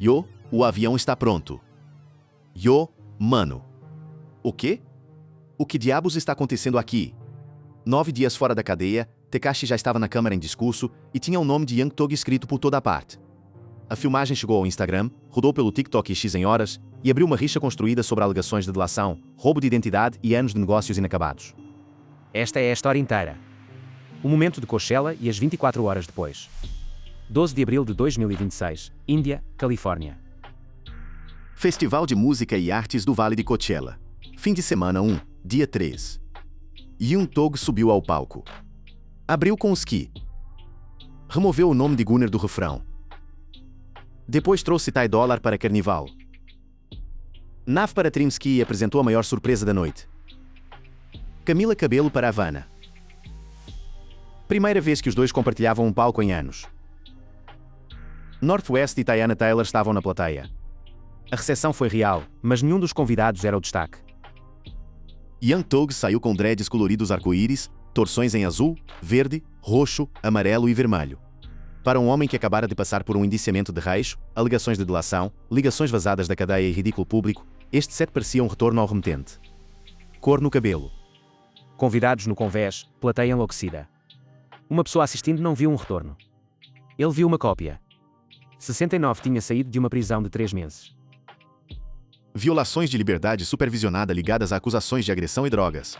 Yo, o avião está pronto. Yo, mano. O quê? O que diabos está acontecendo aqui? 9 dias fora da cadeia, Tekashi já estava na câmara em discurso e tinha o nome de Young Thug escrito por toda a parte. A filmagem chegou ao Instagram, rodou pelo TikTok X em horas e abriu uma rixa construída sobre alegações de delação, roubo de identidade e anos de negócios inacabados. Esta é a história inteira. O momento de Coachella e as 24 horas depois. 12 de abril de 2026, Índia, Califórnia. Festival de Música e Artes do Vale de Coachella. Fim de semana 1, dia 3. Young Thug subiu ao palco. Abriu com o ski. Removeu o nome de Gunner do refrão. Depois trouxe Ty Dolla para Carnival. Nav para Trimsky e apresentou a maior surpresa da noite. Camila Cabello para Havana. Primeira vez que os dois compartilhavam um palco em anos. Northwest e Teyana Taylor estavam na plateia. A recepção foi real, mas nenhum dos convidados era o destaque. Young Thug saiu com dreads coloridos arco-íris, torções em azul, verde, roxo, amarelo e vermelho. Para um homem que acabara de passar por um indiciamento de reixo, alegações de delação, ligações vazadas da cadeia e ridículo público, este set parecia um retorno ao remetente. Cor no cabelo. Convidados no convés, plateia enlouquecida. Uma pessoa assistindo não viu um retorno. Ele viu uma cópia. 69 tinha saído de uma prisão de 3 meses. Violações de liberdade supervisionada ligadas a acusações de agressão e drogas.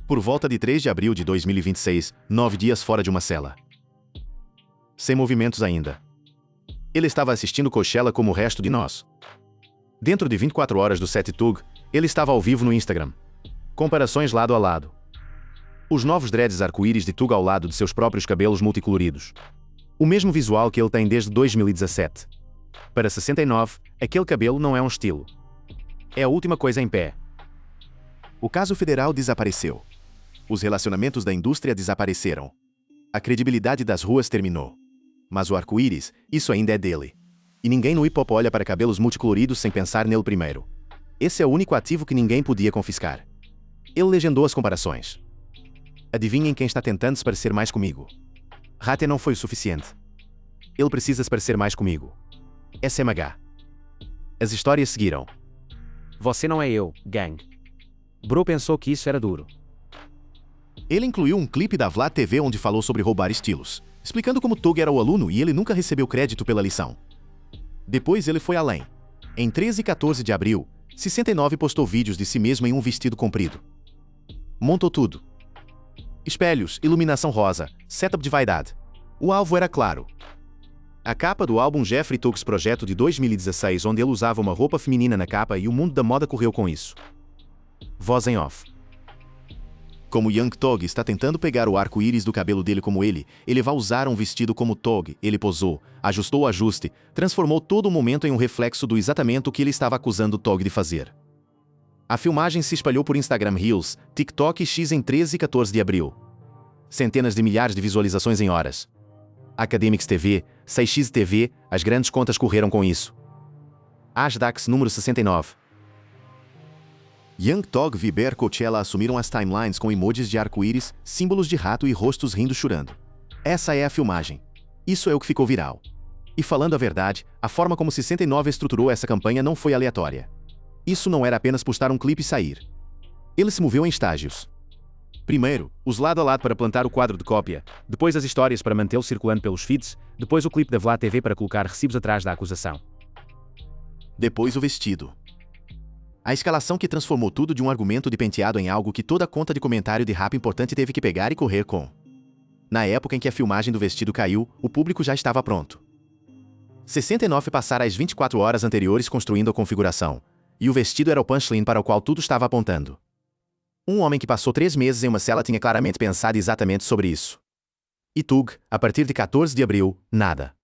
Por volta de 3 de abril de 2026, 9 dias fora de uma cela. Sem movimentos ainda. Ele estava assistindo Coachella como o resto de nós. Dentro de 24 horas do set Thug, ele estava ao vivo no Instagram. Comparações lado a lado. Os novos dreads arco-íris de Thug ao lado de seus próprios cabelos multicoloridos. O mesmo visual que ele tem desde 2017. Para 69, aquele cabelo não é um estilo. É a última coisa em pé. O caso federal desapareceu. Os relacionamentos da indústria desapareceram. A credibilidade das ruas terminou. Mas o arco-íris, isso ainda é dele. E ninguém no hip-hop olha para cabelos multicoloridos sem pensar nele primeiro. Esse é o único ativo que ninguém podia confiscar. Ele legendou as comparações. Adivinhem quem está tentando se parecer mais comigo. Rater não foi o suficiente. Ele precisa se parecer mais comigo. SMH. As histórias seguiram. Você não é eu, gang. Bro pensou que isso era duro. Ele incluiu um clipe da Vlad TV onde falou sobre roubar estilos, explicando como Thug era o aluno e ele nunca recebeu crédito pela lição. Depois ele foi além. Em 13 e 14 de abril, 69 postou vídeos de si mesmo em um vestido comprido. Montou tudo. Espelhos, iluminação rosa, setup de vaidade. O alvo era claro. A capa do álbum Jeffrey Tug's Projeto de 2016, onde ele usava uma roupa feminina na capa e o mundo da moda correu com isso. Voz em off. Como Young Thug está tentando pegar o arco-íris do cabelo dele como ele vai usar um vestido como Thug, ele posou, ajustou o ajuste, transformou todo o momento em um reflexo do exatamente o que ele estava acusando Thug de fazer. A filmagem se espalhou por Instagram Reels, TikTok e X em 13 e 14 de abril. Centenas de milhares de visualizações em horas. Academics TV, 6x TV, as grandes contas correram com isso. Ashdax número 69. Young Thug Viber Coachella assumiram as timelines com emojis de arco-íris, símbolos de rato e rostos rindo chorando. Essa é a filmagem. Isso é o que ficou viral. E falando a verdade, a forma como 69 estruturou essa campanha não foi aleatória. Isso não era apenas postar um clipe e sair. Ele se moveu em estágios. Primeiro, os lado a lado para plantar o quadro de cópia, depois as histórias para mantê-lo circulando pelos feeds, depois o clipe da Vlad TV para colocar recibos atrás da acusação. Depois o vestido. A escalação que transformou tudo de um argumento de penteado em algo que toda conta de comentário de rap importante teve que pegar e correr com. Na época em que a filmagem do vestido caiu, o público já estava pronto. 69 passara as 24 horas anteriores construindo a configuração, e o vestido era o punchline para o qual tudo estava apontando. Um homem que passou 3 meses em uma cela tinha claramente pensado exatamente sobre isso. E Thug, a partir de 14 de abril, nada.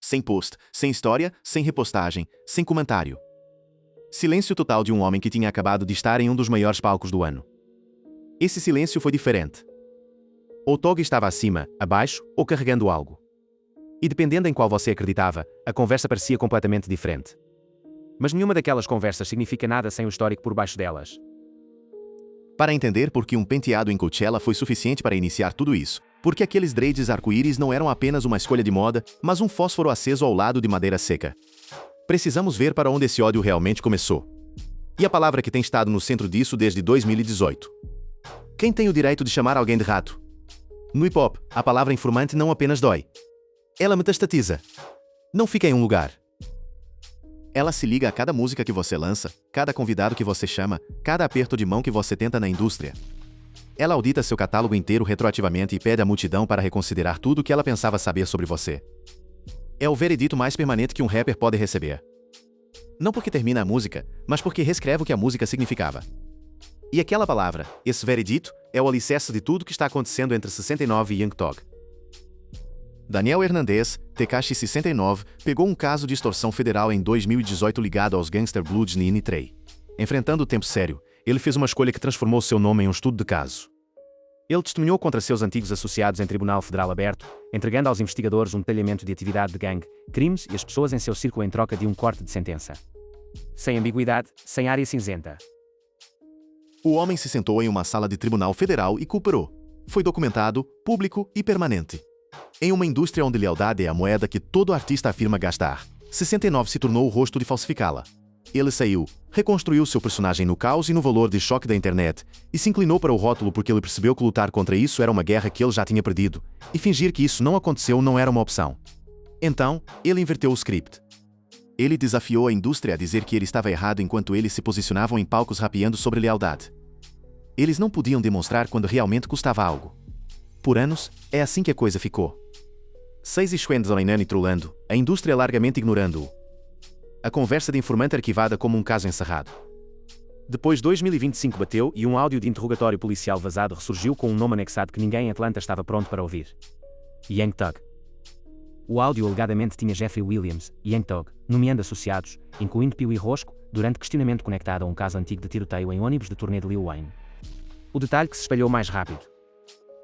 Sem post, sem história, sem repostagem, sem comentário. Silêncio total de um homem que tinha acabado de estar em um dos maiores palcos do ano. Esse silêncio foi diferente. Ou Thug estava acima, abaixo, ou carregando algo. E dependendo em qual você acreditava, a conversa parecia completamente diferente. Mas nenhuma daquelas conversas significa nada sem o histórico por baixo delas. Para entender por que um penteado em Coachella foi suficiente para iniciar tudo isso, porque aqueles dreads arco-íris não eram apenas uma escolha de moda, mas um fósforo aceso ao lado de madeira seca. Precisamos ver para onde esse ódio realmente começou. E a palavra que tem estado no centro disso desde 2018. Quem tem o direito de chamar alguém de rato? No hip-hop, a palavra informante não apenas dói. Ela metastatiza. Não fica em um lugar. Ela se liga a cada música que você lança, cada convidado que você chama, cada aperto de mão que você tenta na indústria. Ela audita seu catálogo inteiro retroativamente e pede à multidão para reconsiderar tudo o que ela pensava saber sobre você. É o veredito mais permanente que um rapper pode receber. Não porque termina a música, mas porque reescreve o que a música significava. E aquela palavra, esse veredito, é o alicerce de tudo que está acontecendo entre 69 e Young Thug. Daniel Hernandez, Tekashi 69, pegou um caso de extorsão federal em 2018 ligado aos Gangster Bloods Nini Trey. Enfrentando o tempo sério, ele fez uma escolha que transformou seu nome em um estudo de caso. Ele testemunhou contra seus antigos associados em tribunal federal aberto, entregando aos investigadores um detalhamento de atividade de gangue, crimes e as pessoas em seu círculo em troca de um corte de sentença. Sem ambiguidade, sem área cinzenta. O homem se sentou em uma sala de tribunal federal e cooperou. Foi documentado, público e permanente. Em uma indústria onde lealdade é a moeda que todo artista afirma gastar, 69 se tornou o rosto de falsificá-la. Ele saiu, reconstruiu seu personagem no caos e no valor de choque da internet, e se inclinou para o rótulo porque ele percebeu que lutar contra isso era uma guerra que ele já tinha perdido, e fingir que isso não aconteceu não era uma opção. Então, ele inverteu o script. Ele desafiou a indústria a dizer que ele estava errado enquanto eles se posicionavam em palcos rapeando sobre lealdade. Eles não podiam demonstrar quando realmente custava algo. Por anos, é assim que a coisa ficou. 6 e trolando, a indústria largamente ignorando-o. A conversa de informante arquivada como um caso encerrado. Depois 2025 bateu e um áudio de interrogatório policial vazado ressurgiu com um nome anexado que ninguém em Atlanta estava pronto para ouvir. Young Thug. O áudio alegadamente tinha Jeffrey Williams e Young Thug, nomeando associados, incluindo Pee Wee Roscoe, durante questionamento conectado a um caso antigo de tiroteio em ônibus de turnê de Lil Wayne. O detalhe que se espalhou mais rápido.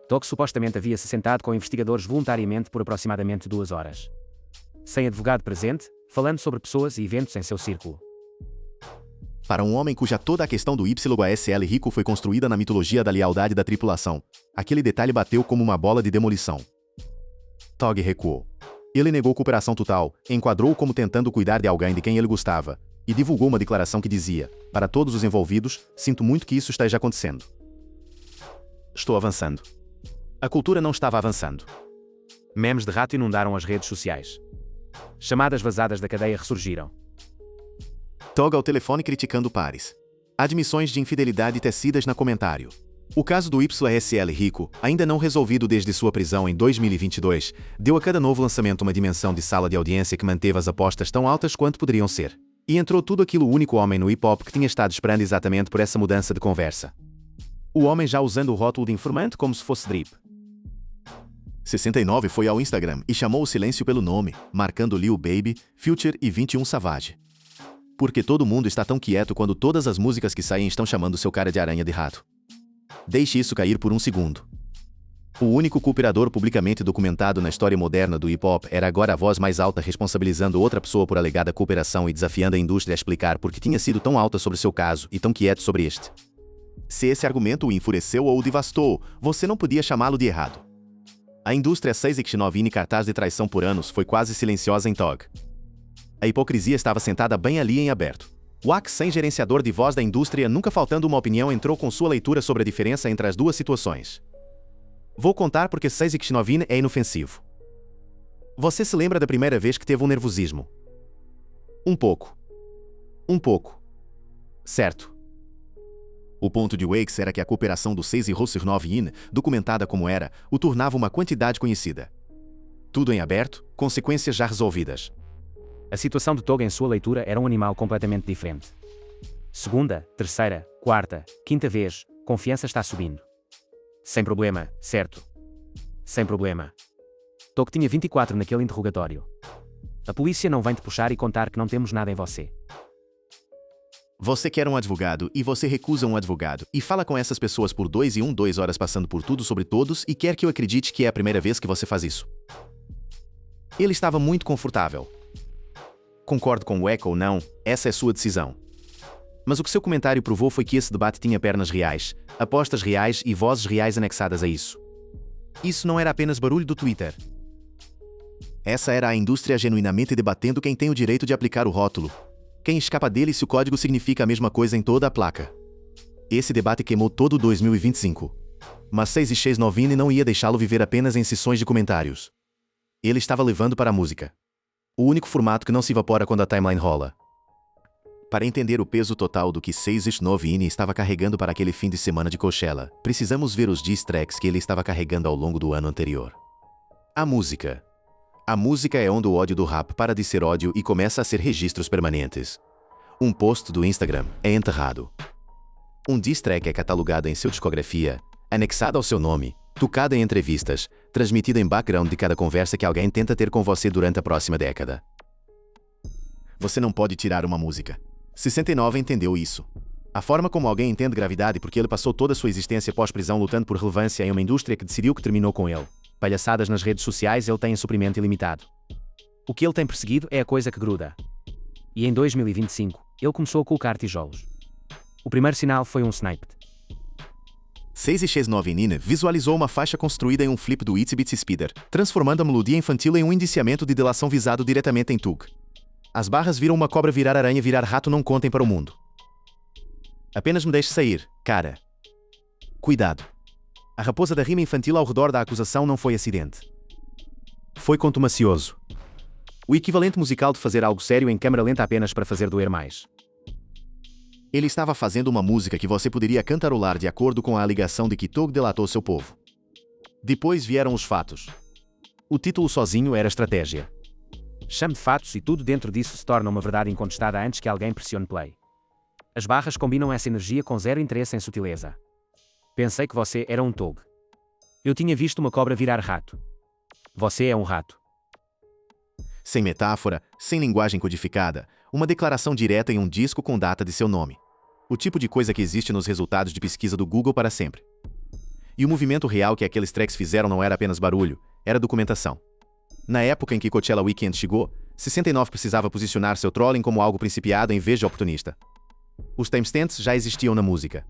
Thug supostamente havia se sentado com investigadores voluntariamente por aproximadamente 2 horas. Sem advogado presente, falando sobre pessoas e eventos em seu círculo. Para um homem cuja toda a questão do YSL rico foi construída na mitologia da lealdade da tripulação, aquele detalhe bateu como uma bola de demolição. Thug recuou. Ele negou cooperação total, enquadrou como tentando cuidar de alguém de quem ele gostava, e divulgou uma declaração que dizia: para todos os envolvidos, sinto muito que isso esteja acontecendo. Estou avançando. A cultura não estava avançando. Memes de rato inundaram as redes sociais. Chamadas vazadas da cadeia ressurgiram. Thug ao telefone criticando pares. Admissões de infidelidade tecidas na comentário. O caso do YSL rico, ainda não resolvido desde sua prisão em 2022, deu a cada novo lançamento uma dimensão de sala de audiência que manteve as apostas tão altas quanto poderiam ser. E entrou tudo aquilo o único homem no hip-hop que tinha estado esperando exatamente por essa mudança de conversa. O homem já usando o rótulo de informante como se fosse drip. 69 foi ao Instagram e chamou o silêncio pelo nome, marcando Lil Baby, Future e 21 Savage. Porque todo mundo está tão quieto quando todas as músicas que saem estão chamando seu cara de aranha de rato. Deixe isso cair por um segundo. O único cooperador publicamente documentado na história moderna do hip-hop era agora a voz mais alta responsabilizando outra pessoa por alegada cooperação e desafiando a indústria a explicar por que tinha sido tão alta sobre seu caso e tão quieto sobre este. Se esse argumento o enfureceu ou o devastou, você não podia chamá-lo de errado. A indústria 6ix9ine em cartaz de traição por anos foi quase silenciosa em Thug. A hipocrisia estava sentada bem ali em aberto. Wax, sem gerenciador de voz da indústria, nunca faltando uma opinião, entrou com sua leitura sobre a diferença entre as duas situações. Vou contar porque 6ix9ine é inofensivo. Você se lembra da primeira vez que teve um nervosismo? Um pouco. Um pouco. Certo. O ponto de Wax era que a cooperação do 6ix9ine, documentada como era, o tornava uma quantidade conhecida. Tudo em aberto, consequências já resolvidas. A situação de Thug em sua leitura era um animal completamente diferente. Segunda, terceira, quarta, quinta vez, confiança está subindo. Sem problema, certo? Sem problema. Thug tinha 24 naquele interrogatório. A polícia não vem te puxar e contar que não temos nada em você. Você quer um advogado e você recusa um advogado e fala com essas pessoas por 2 horas passando por tudo sobre todos e quer que eu acredite que é a primeira vez que você faz isso. Ele estava muito confortável. Concordo com o Echo ou não, essa é sua decisão. Mas o que seu comentário provou foi que esse debate tinha pernas reais, apostas reais e vozes reais anexadas a isso. Isso não era apenas barulho do Twitter. Essa era a indústria genuinamente debatendo quem tem o direito de aplicar o rótulo. Quem escapa dele se o código significa a mesma coisa em toda a placa. Esse debate queimou todo 2025. Mas 6ix9ine não ia deixá-lo viver apenas em sessões de comentários. Ele estava levando para a música. O único formato que não se evapora quando a timeline rola. Para entender o peso total do que 6ix9ine estava carregando para aquele fim de semana de Coachella, precisamos ver os diss tracks que ele estava carregando ao longo do ano anterior. A música. A música é onde o ódio do rap para de ser ódio e começa a ser registros permanentes. Um post do Instagram é enterrado. Um diss track é catalogado em sua discografia, anexado ao seu nome, tocado em entrevistas, transmitido em background de cada conversa que alguém tenta ter com você durante a próxima década. Você não pode tirar uma música. 69 entendeu isso. A forma como alguém entende gravidade porque ele passou toda a sua existência pós-prisão lutando por relevância em uma indústria que decidiu que terminou com ele. Palhaçadas nas redes sociais ele tem em suprimento ilimitado. O que ele tem perseguido é a coisa que gruda. E em 2025, ele começou a colocar tijolos. O primeiro sinal foi um snippet. 6ix9ine visualizou uma faixa construída em um flip do Itsy Bitsy Spider, transformando a melodia infantil em um indiciamento de delação visado diretamente em Tug. As barras viram uma cobra virar aranha virar rato não contem para o mundo. Apenas me deixe sair, cara. Cuidado. A raposa da rima infantil ao redor da acusação não foi acidente. Foi contumacioso. O equivalente musical de fazer algo sério em câmera lenta apenas para fazer doer mais. Ele estava fazendo uma música que você poderia cantarolar de acordo com a alegação de que Tug delatou seu povo. Depois vieram os fatos. O título sozinho era estratégia. Chame de fatos e tudo dentro disso se torna uma verdade incontestada antes que alguém pressione play. As barras combinam essa energia com zero interesse em sutileza. Pensei que você era um Tug. Eu tinha visto uma cobra virar rato. Você é um rato. Sem metáfora, sem linguagem codificada, uma declaração direta em um disco com data de seu nome. O tipo de coisa que existe nos resultados de pesquisa do Google para sempre. E o movimento real que aqueles tracks fizeram não era apenas barulho, era documentação. Na época em que Coachella Weekend chegou, 69 precisava posicionar seu trolling como algo principiado em vez de oportunista. Os timestamps já existiam na música.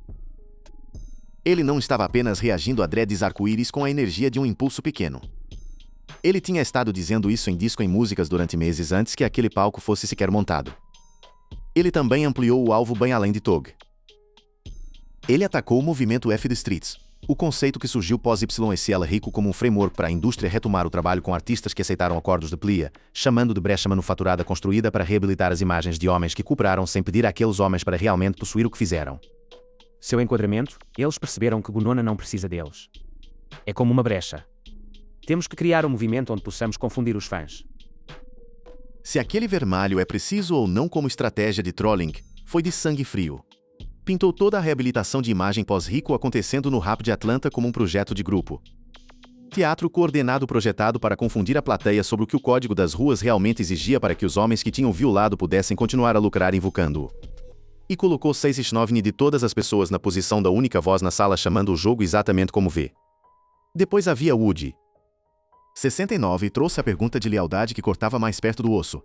Ele não estava apenas reagindo a dreads arco-íris com a energia de um impulso pequeno. Ele tinha estado dizendo isso em disco em músicas durante meses antes que aquele palco fosse sequer montado. Ele também ampliou o alvo bem além de Tug. Ele atacou o movimento F the Streets, o conceito que surgiu pós-YSL Rico como um framework para a indústria retomar o trabalho com artistas que aceitaram acordos de plia, chamando de brecha manufaturada construída para reabilitar as imagens de homens que cooperaram sem pedir àqueles homens para realmente possuir o que fizeram. Seu enquadramento, eles perceberam que Gunona não precisa deles. É como uma brecha. Temos que criar um movimento onde possamos confundir os fãs. Se aquele vermelho é preciso ou não como estratégia de trolling, foi de sangue frio. Pintou toda a reabilitação de imagem pós-Rico acontecendo no rap de Atlanta como um projeto de grupo. Teatro coordenado projetado para confundir a plateia sobre o que o código das ruas realmente exigia para que os homens que tinham violado pudessem continuar a lucrar invocando-o. E colocou 6ix9ine de todas as pessoas na posição da única voz na sala chamando o jogo exatamente como vê. Depois havia Woody. 69 trouxe a pergunta de lealdade que cortava mais perto do osso.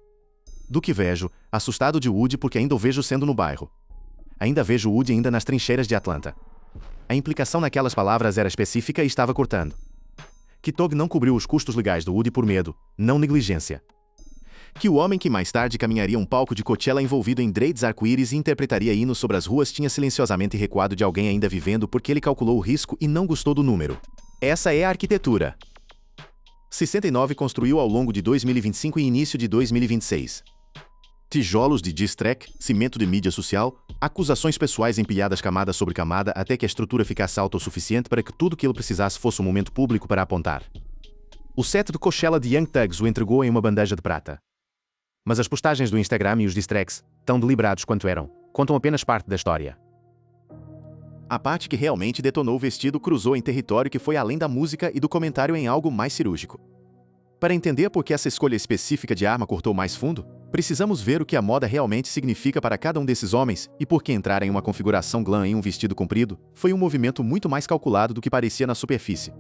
Do que vejo, assustado de Woody porque ainda o vejo sendo no bairro. Ainda vejo Woody ainda nas trincheiras de Atlanta. A implicação naquelas palavras era específica e estava cortando. Que Tug não cobriu os custos legais do Woody por medo, não negligência. Que o homem que mais tarde caminharia um palco de Coachella envolvido em dreads arco-íris e interpretaria hinos sobre as ruas tinha silenciosamente recuado de alguém ainda vivendo porque ele calculou o risco e não gostou do número. Essa é a arquitetura. 69 construiu ao longo de 2025 e início de 2026. Tijolos de diss track, cimento de mídia social, acusações pessoais empilhadas camada sobre camada até que a estrutura ficasse alta o suficiente para que tudo que ele precisasse fosse um momento público para apontar. O set de Coachella de Young Thugs o entregou em uma bandeja de prata. Mas as postagens do Instagram e os diss tracks, tão deliberados quanto eram, contam apenas parte da história. A parte que realmente detonou o vestido cruzou em território que foi além da música e do comentário em algo mais cirúrgico. Para entender por que essa escolha específica de arma cortou mais fundo, precisamos ver o que a moda realmente significa para cada um desses homens e por que entrar em uma configuração glam em um vestido comprido foi um movimento muito mais calculado do que parecia na superfície.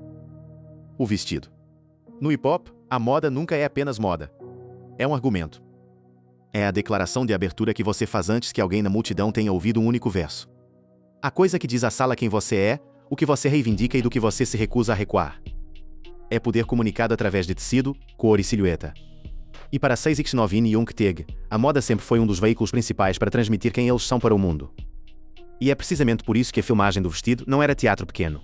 O vestido. No hip-hop, a moda nunca é apenas moda. É um argumento. É a declaração de abertura que você faz antes que alguém na multidão tenha ouvido um único verso. A coisa que diz à sala quem você é, o que você reivindica e do que você se recusa a recuar. é poder comunicado através de tecido, cor e silhueta. E para 6X9 e Young-Taeg, a moda sempre foi um dos veículos principais para transmitir quem eles são para o mundo. E é precisamente por isso que a filmagem do vestido não era teatro pequeno.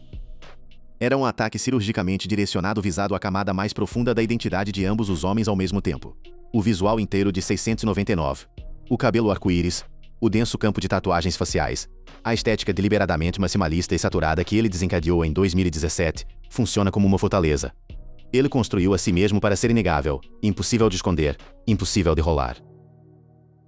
Era um ataque cirurgicamente direcionado visado à camada mais profunda da identidade de ambos os homens ao mesmo tempo. O visual inteiro de 699. O cabelo arco-íris, o denso campo de tatuagens faciais, a estética deliberadamente maximalista e saturada que ele desencadeou em 2017, funciona como uma fortaleza. Ele construiu a si mesmo para ser inegável, impossível de esconder, impossível de rolar.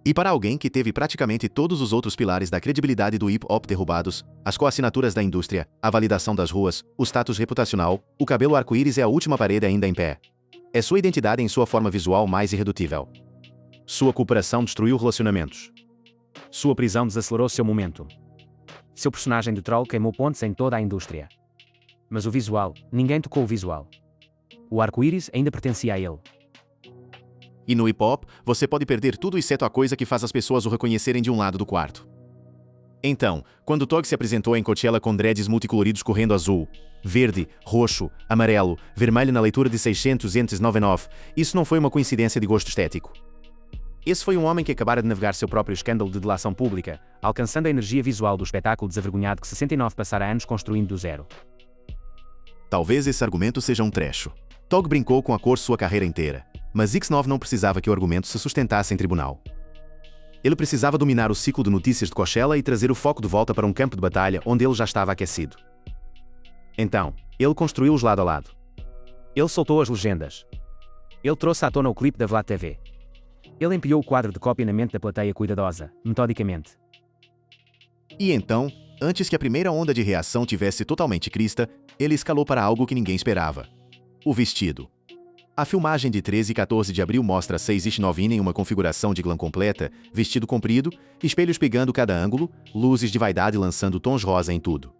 E para alguém que teve praticamente todos os outros pilares da credibilidade do hip-hop derrubados, as coassinaturas da indústria, a validação das ruas, o status reputacional, o cabelo arco-íris é a última parede ainda em pé. É sua identidade em sua forma visual mais irredutível. Sua cooperação destruiu relacionamentos. Sua prisão desacelerou seu momento. Seu personagem de troll queimou pontes em toda a indústria. Mas o visual, ninguém tocou o visual. O arco-íris ainda pertencia a ele. E no hip-hop, você pode perder tudo exceto a coisa que faz as pessoas o reconhecerem de um lado do quarto. Então, quando Tog se apresentou em Coachella com dreads multicoloridos correndo azul, verde, roxo, amarelo, vermelho na leitura de 699, isso não foi uma coincidência de gosto estético. Esse foi um homem que acabara de navegar seu próprio escândalo de delação pública, alcançando a energia visual do espetáculo desavergonhado que 69 passara anos construindo do zero. Talvez esse argumento seja um trecho. Tog brincou com a cor sua carreira inteira, mas X9 não precisava que o argumento se sustentasse em tribunal. Ele precisava dominar o ciclo de notícias de Coachella e trazer o foco de volta para um campo de batalha onde ele já estava aquecido. Então, ele construiu-os lado a lado. Ele soltou as legendas. Ele trouxe à tona o clipe da Vlad TV. Ele empenhou o quadro de cópia na mente da plateia cuidadosa, metodicamente. E então, antes que a primeira onda de reação tivesse totalmente crista, ele escalou para algo que ninguém esperava. O vestido. A filmagem de 13 e 14 de abril mostra 6X9 em uma configuração de glam completa, vestido comprido, espelhos pegando cada ângulo, luzes de vaidade lançando tons rosa em tudo.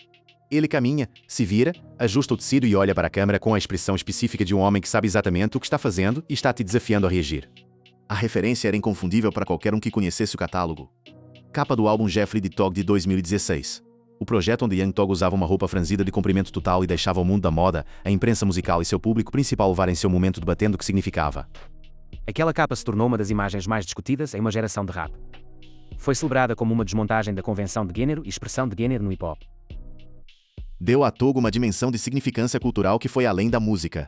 Ele caminha, se vira, ajusta o tecido e olha para a câmera com a expressão específica de um homem que sabe exatamente o que está fazendo e está te desafiando a reagir. A referência era inconfundível para qualquer um que conhecesse o catálogo. Capa do álbum Jeffrey de Tog de 2016. O projeto onde Young Tog usava uma roupa franzida de comprimento total e deixava o mundo da moda, a imprensa musical e seu público principal levarem seu momento debatendo o que significava. Aquela capa se tornou uma das imagens mais discutidas em uma geração de rap. Foi celebrada como uma desmontagem da convenção de gênero e expressão de gênero no hip-hop. Deu a Tog uma dimensão de significância cultural que foi além da música.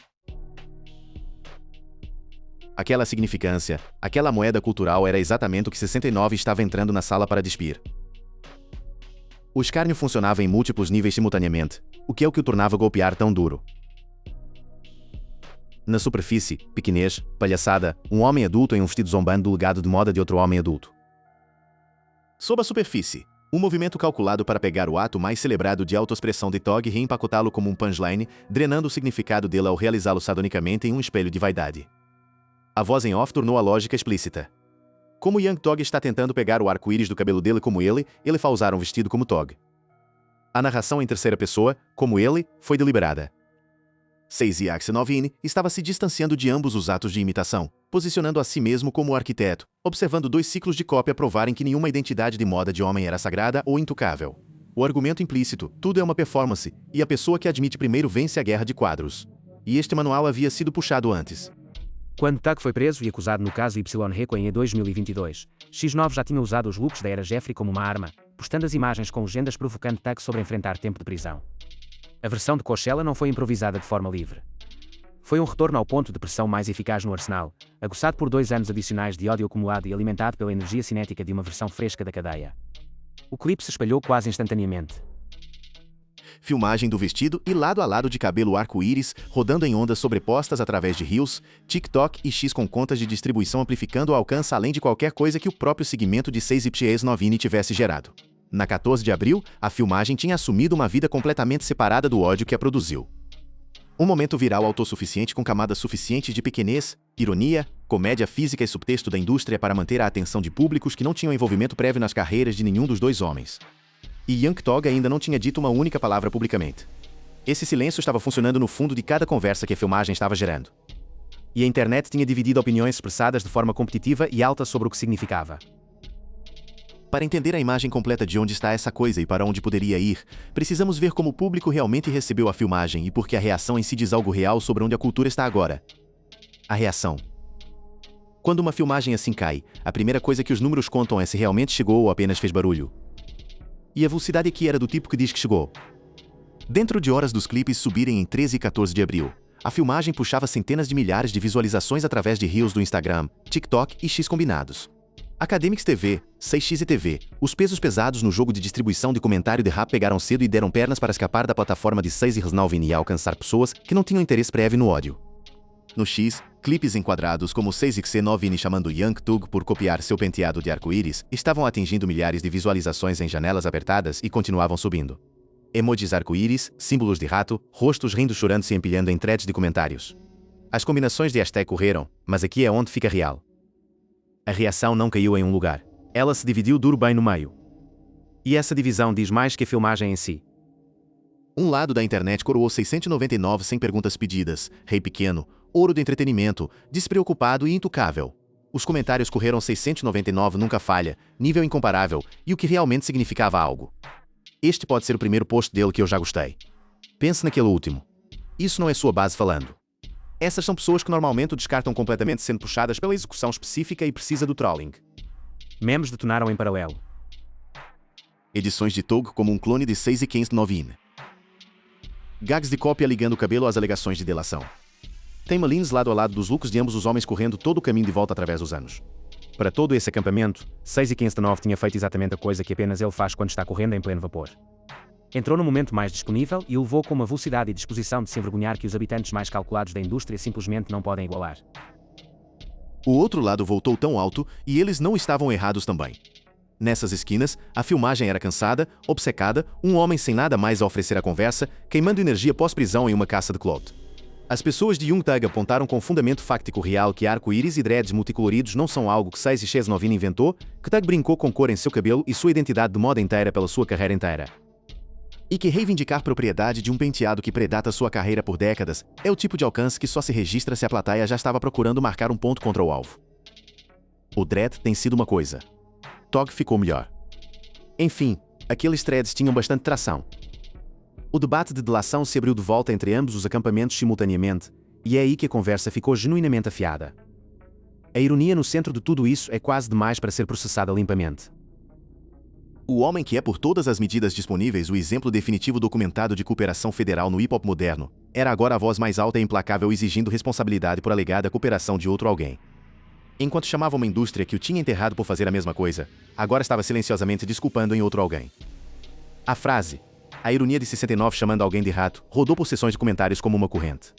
Aquela significância, aquela moeda cultural era exatamente o que 69 estava entrando na sala para despir. O escárnio funcionava em múltiplos níveis simultaneamente, o que é o que o tornava golpear tão duro. Na superfície, pequenez, palhaçada, um homem adulto em um vestido zombando do legado de moda de outro homem adulto. Sob a superfície, um movimento calculado para pegar o ato mais celebrado de autoexpressão de Tog e reempacotá-lo como um punchline, drenando o significado dele ao realizá-lo sardonicamente em um espelho de vaidade. A voz em off tornou a lógica explícita. Como Young Tog está tentando pegar o arco-íris do cabelo dele como ele vai usar um vestido como Tog. A narração em terceira pessoa, como ele, foi deliberada. 6X9 estava se distanciando de ambos os atos de imitação, posicionando a si mesmo como arquiteto, observando dois ciclos de cópia provarem que nenhuma identidade de moda de homem era sagrada ou intocável. O argumento implícito, tudo é uma performance, e a pessoa que admite primeiro vence a guerra de quadros. E este manual havia sido puxado antes. Quando Tag foi preso e acusado no caso YReco em 2022, X9 já tinha usado os looks da era Jeffrey como uma arma, postando as imagens com legendas provocando Tag sobre enfrentar tempo de prisão. A versão de Coachella não foi improvisada de forma livre. Foi um retorno ao ponto de pressão mais eficaz no arsenal, aguçado por 2 anos adicionais de ódio acumulado e alimentado pela energia cinética de uma versão fresca da cadeia. O clipe se espalhou quase instantaneamente. Filmagem do vestido e lado a lado de cabelo arco-íris, rodando em ondas sobrepostas através de Reels, TikTok e X com contas de distribuição amplificando o alcance além de qualquer coisa que o próprio segmento de 6X9 tivesse gerado. Na 14 de abril, a filmagem tinha assumido uma vida completamente separada do ódio que a produziu. Um momento viral autossuficiente com camadas suficientes de pequenez, ironia, comédia física e subtexto da indústria para manter a atenção de públicos que não tinham envolvimento prévio nas carreiras de nenhum dos dois homens. E Young Tog ainda não tinha dito uma única palavra publicamente. Esse silêncio estava funcionando no fundo de cada conversa que a filmagem estava gerando. E a internet tinha dividido opiniões expressadas de forma competitiva e alta sobre o que significava. Para entender a imagem completa de onde está essa coisa e para onde poderia ir, precisamos ver como o público realmente recebeu a filmagem e porque a reação em si diz algo real sobre onde a cultura está agora. A reação. Quando uma filmagem assim cai, a primeira coisa que os números contam é se realmente chegou ou apenas fez barulho. E a velocidade aqui era do tipo que diz que chegou. Dentro de horas dos clipes subirem em 13 e 14 de abril, a filmagem puxava centenas de milhares de visualizações através de Reels do Instagram, TikTok e X combinados. Academics TV, 6x e TV, os pesos pesados no jogo de distribuição de comentário de rap pegaram cedo e deram pernas para escapar da plataforma de 6x9 e alcançar pessoas que não tinham interesse prévio no ódio. No X, clipes enquadrados como 6x9 chamando Young Thug por copiar seu penteado de arco-íris estavam atingindo milhares de visualizações em janelas apertadas e continuavam subindo. Emojis arco-íris, símbolos de rato, rostos rindo chorando se empilhando em threads de comentários. As combinações de hashtag correram, mas aqui é onde fica real. A reação não caiu em um lugar. Ela se dividiu duro bem no meio. E essa divisão diz mais que a filmagem em si. Um lado da internet coroou 699 sem perguntas pedidas, rei pequeno, ouro de entretenimento, despreocupado e intocável. Os comentários correram 699 nunca falha, nível incomparável, e o que realmente significava algo. Este pode ser o primeiro post dele que eu já gostei. Pense naquele último. Isso não é sua base falando. Essas são pessoas que normalmente o descartam completamente sendo puxadas pela execução específica e precisa do trolling. Memes detonaram em paralelo. Edições de Thug como um clone de 6x9. Gags de cópia ligando o cabelo às alegações de delação. Timelines lado a lado dos looks de ambos os homens correndo todo o caminho de volta através dos anos. Para todo esse acampamento, 6x9 tinha feito exatamente a coisa que apenas ele faz quando está correndo em pleno vapor. Entrou no momento mais disponível e o levou com uma velocidade e disposição de se envergonhar que os habitantes mais calculados da indústria simplesmente não podem igualar. O outro lado voltou tão alto e eles não estavam errados também. Nessas esquinas, a filmagem era cansada, obcecada, um homem sem nada mais a oferecer à conversa, queimando energia pós-prisão em uma caça de clout. As pessoas de Young Thug apontaram com fundamento fáctico real que arco-íris e dreads multicoloridos não são algo que 6x9 inventou, que Thug brincou com cor em seu cabelo e sua identidade de moda inteira pela sua carreira inteira. E que reivindicar propriedade de um penteado que predata sua carreira por décadas é o tipo de alcance que só se registra se a plateia já estava procurando marcar um ponto contra o alvo. O dread tem sido uma coisa. Thug ficou melhor. Enfim, aqueles threads tinham bastante tração. O debate de delação se abriu de volta entre ambos os acampamentos simultaneamente, e é aí que a conversa ficou genuinamente afiada. A ironia no centro de tudo isso é quase demais para ser processada limpamente. O homem que é por todas as medidas disponíveis o exemplo definitivo documentado de cooperação federal no hip-hop moderno, era agora a voz mais alta e implacável exigindo responsabilidade por alegada cooperação de outro alguém. Enquanto chamava uma indústria que o tinha enterrado por fazer a mesma coisa, agora estava silenciosamente desculpando em outro alguém. A frase, a ironia de 69 chamando alguém de rato, rodou por sessões de comentários como uma corrente.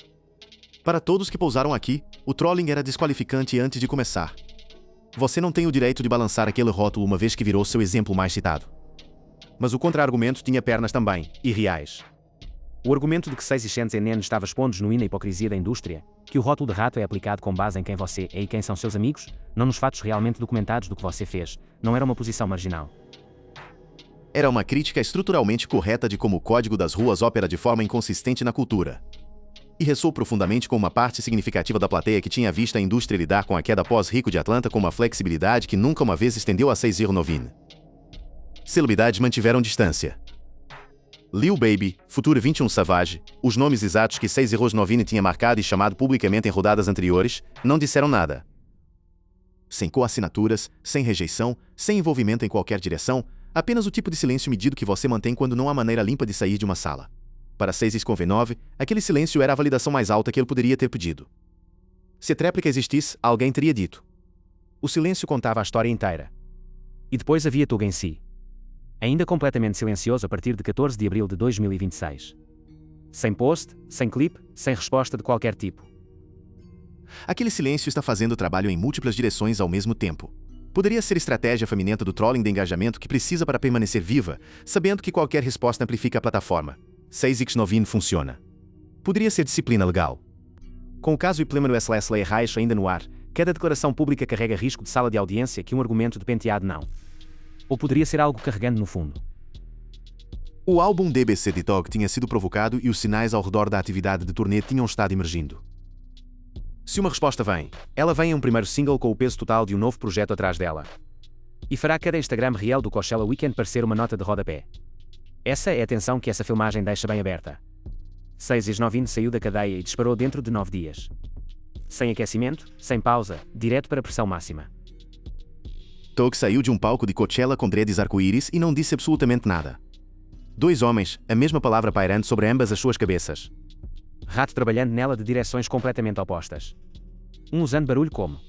Para todos que pousaram aqui, o trolling era desqualificante antes de começar. Você não tem o direito de balançar aquele rótulo uma vez que virou seu exemplo mais citado. Mas o contra-argumento tinha pernas também, e reais. O argumento de que 6x9 estava expondo genuína hipocrisia da indústria, que o rótulo de rato é aplicado com base em quem você é e quem são seus amigos, não nos fatos realmente documentados do que você fez, não era uma posição marginal. Era uma crítica estruturalmente correta de como o código das ruas opera de forma inconsistente na cultura. E ressoou profundamente com uma parte significativa da plateia que tinha visto a indústria lidar com a queda pós-rico de Atlanta com uma flexibilidade que nunca uma vez estendeu a 6x9. Celebridades mantiveram distância. Lil Baby, Future 21 Savage, os nomes exatos que 6x9 tinha marcado e chamado publicamente em rodadas anteriores, não disseram nada. Sem coassinaturas, sem rejeição, sem envolvimento em qualquer direção, apenas o tipo de silêncio medido que você mantém quando não há maneira limpa de sair de uma sala. Para 6x9, aquele silêncio era a validação mais alta que ele poderia ter pedido. Se a tréplica existisse, alguém teria dito. O silêncio contava a história inteira. E depois havia Thug em si. Ainda completamente silencioso a partir de 14 de abril de 2026. Sem post, sem clipe, sem resposta de qualquer tipo. Aquele silêncio está fazendo trabalho em múltiplas direções ao mesmo tempo. Poderia ser estratégia faminenta do trolling de engajamento que precisa para permanecer viva, sabendo que qualquer resposta amplifica a plataforma. 6x9 funciona. Poderia ser disciplina legal. Com o caso //Lei Reich ainda no ar, cada declaração pública carrega risco de sala de audiência que um argumento de penteado não. Ou poderia ser algo carregando no fundo. O álbum DBC de Thug tinha sido provocado e os sinais ao redor da atividade de turnê tinham estado emergindo. Se uma resposta vem, ela vem em um primeiro single com o peso total de um novo projeto atrás dela. E fará cada Instagram Reel do Coachella Weekend parecer uma nota de rodapé. Essa é a tensão que essa filmagem deixa bem aberta. 6 ex-novinho saiu da cadeia e disparou dentro de 9 dias. Sem aquecimento, sem pausa, direto para a pressão máxima. Tog saiu de um palco de Coachella com dreads arco-íris e não disse absolutamente nada. 2 homens, a mesma palavra pairando sobre ambas as suas cabeças. Rato trabalhando nela de direções completamente opostas. Um usando barulho como